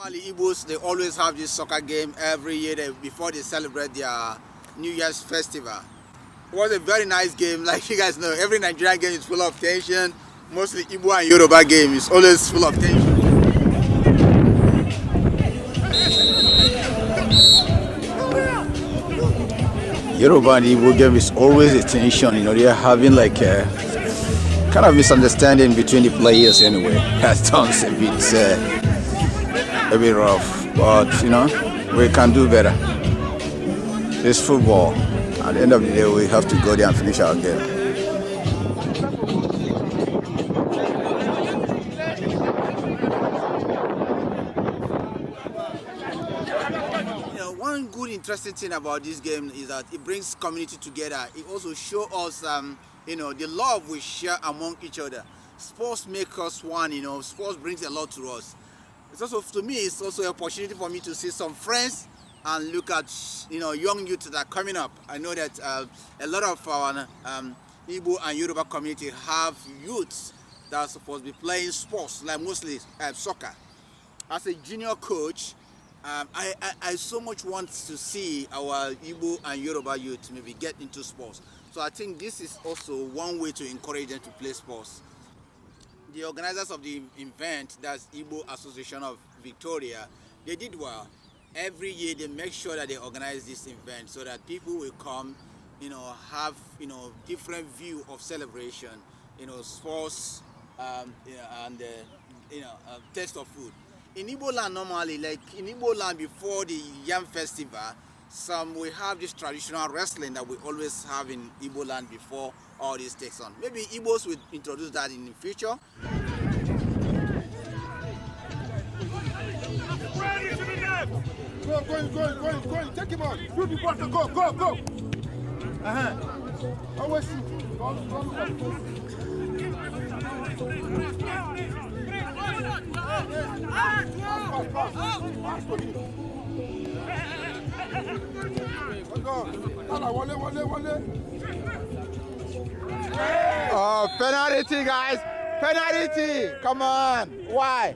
Normally, Igbos, they always have this soccer game every year before they celebrate their New Year's festival. It was a very nice game. Like you guys know, every Nigerian game is full of tension. Mostly Igbo and Yoruba game is always full of tension. Yoruba and Igbo game is always a tension. You know, they are having like a kind of misunderstanding between the players anyway. That sounds a bit rough, but you know, we can do better. It's football. At the end of the day, we have to go there and finish our game. One good interesting thing about this game is that it brings community together. It also shows us the love we share among each other. Sports make us one. Sports brings a lot to us. It's also, to me, it's also an opportunity for me to see some friends and look at young youth that are coming up. I know that a lot of our Igbo and Yoruba community have youths that are supposed to be playing sports, like mostly soccer. As a junior coach, I so much want to see our Igbo and Yoruba youth maybe get into sports. So I think this is also one way to encourage them to play sports. The organizers of the event, that's Igbo Association of Victoria, they did well. Every year they make sure that they organize this event so that people will come, have different view of celebration, sports, and taste of food. In Igbo land normally, like in Igbo land before the Yam Festival, we have this traditional wrestling that we always have in Igbo land before all this takes on. Maybe Igbos will introduce that in the future. Go, take him on. You the ball, go. Always shoot. Oh, penalty, guys! Penalty! Come on! Why?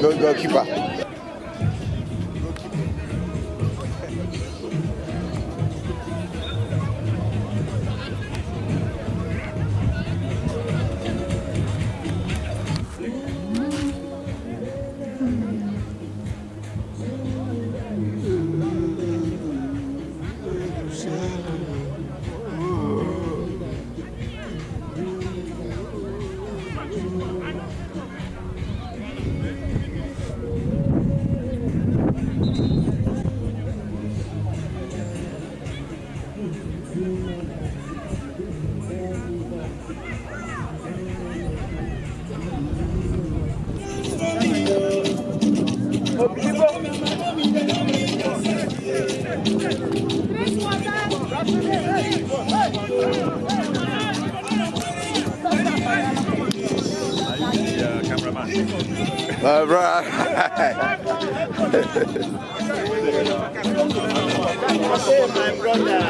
Good goalkeeper. All right. My brother.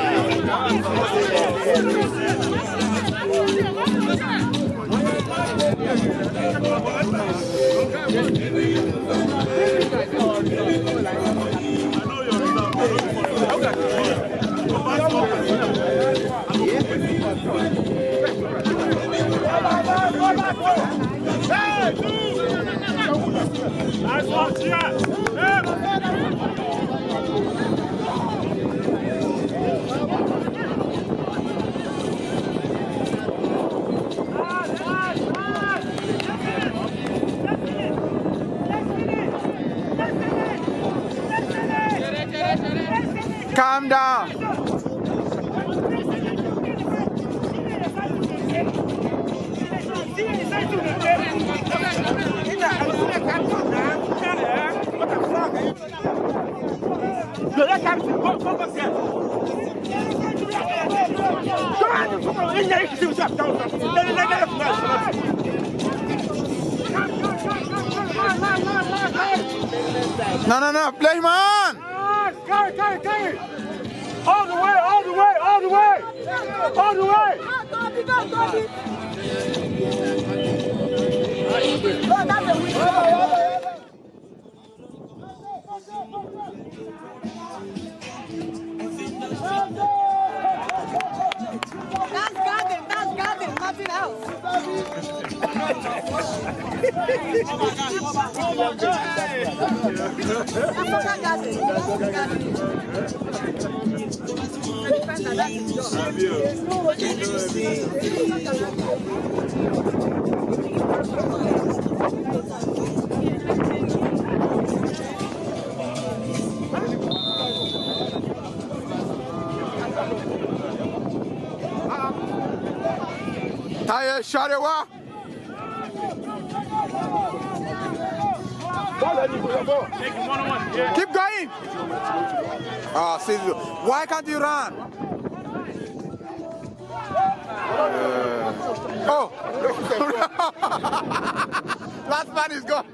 Calm down. No, play him on. Carry. All the way. That's garden, nothing else. Tire, shot it, what? Keep going. See, why can't you run? Oh, last man is gone.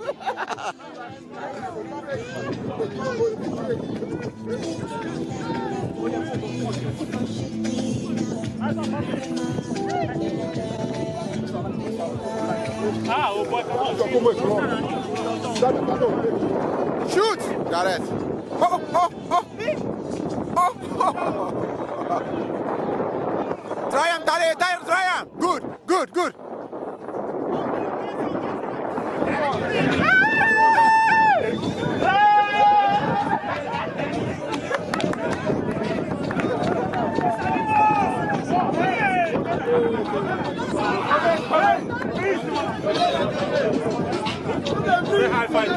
Shoot! Got it. Try him, try him. Good. High five to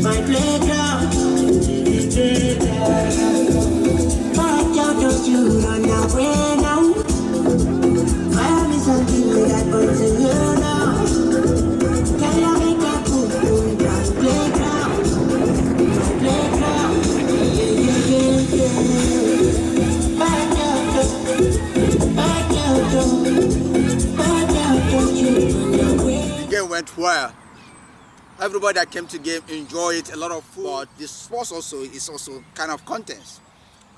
My playground. well. Everybody that came to game enjoyed it, a lot of food. But the sports also is also kind of contest.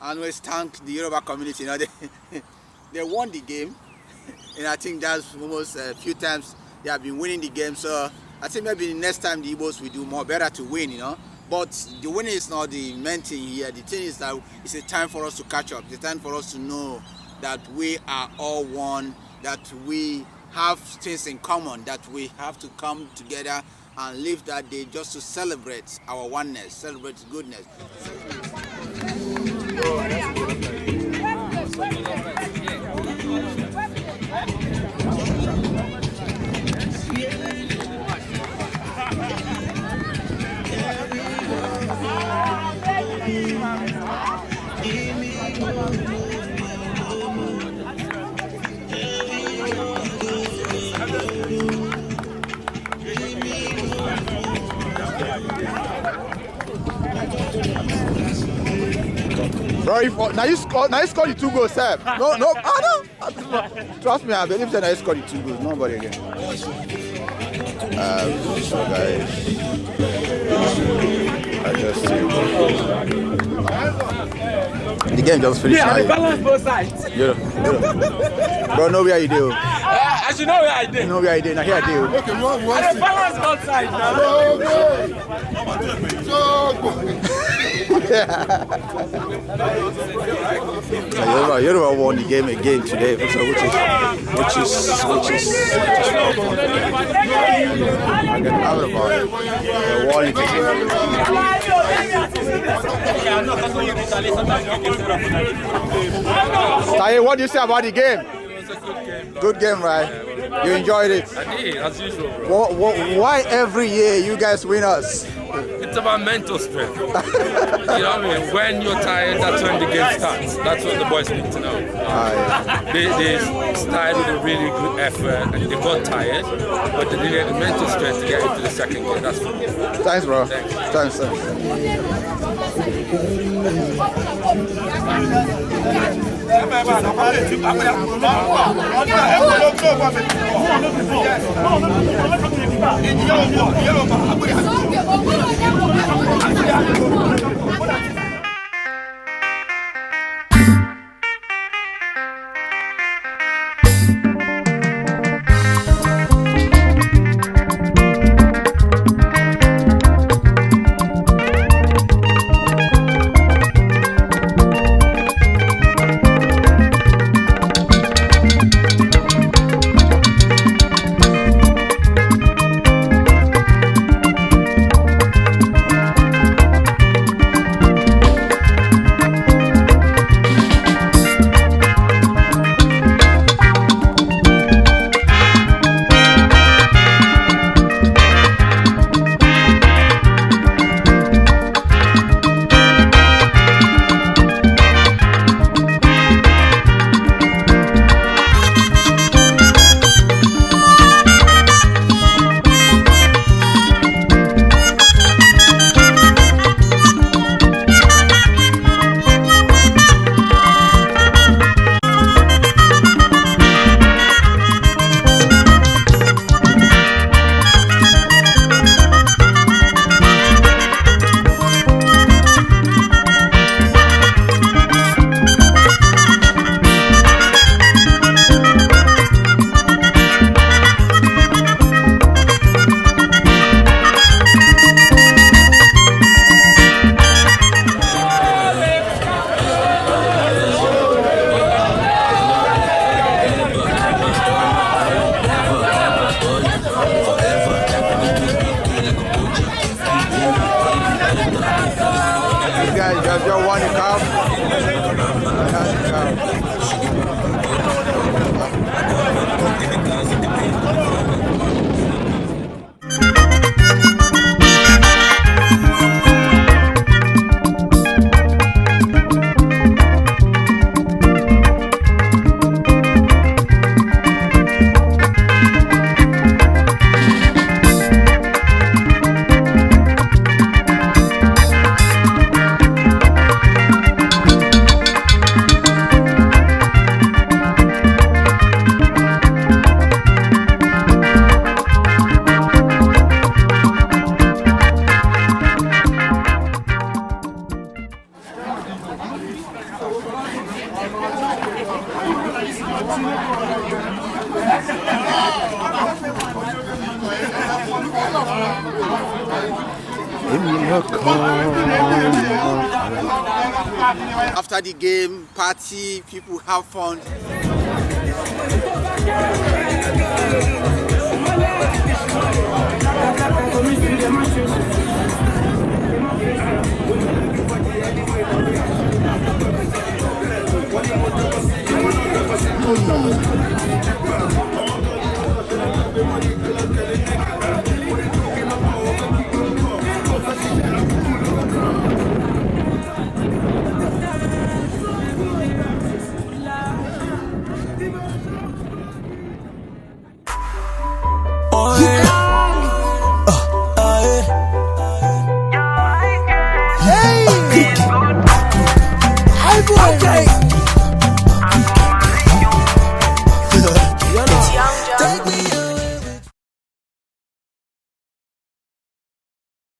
I always thank the Yoruba community. You know, they won the game, and I think that's almost a few times they have been winning the game. So I think maybe next time the Igbos will do more better to win. You know, but the winning is not the main thing here. The thing is that it's a time for us to catch up. It's a time for us to know that we are all one, that we have things in common, that we have to come together and live that day just to celebrate our oneness, celebrate goodness. Bro, now you score the 2 goals, sir. No, no. Trust me, I believe that I scored the 2 goals. Nobody again. So guys, I just the game just finished. Yeah, I balance both sides. Yeah. Bro, know where you do. I should know where I did. You know where I did. Now here I do. Okay, you want I balance both sides now. Yoruba won the game again today, which is I get out about it. They won it again. Taye, what do you say about the game? It was a good game. Good game, right? You enjoyed it? I did, as usual, bro. Why every year you guys win us? It's about mental strength. You know what I mean? When you're tired, that's when the game starts. That's what the boys need to know. They started with a really good effort and they got tired, but they needed the mental strength to get into the second game. That's what it is. Thanks, bro. Thanks. After the game, party, people have fun.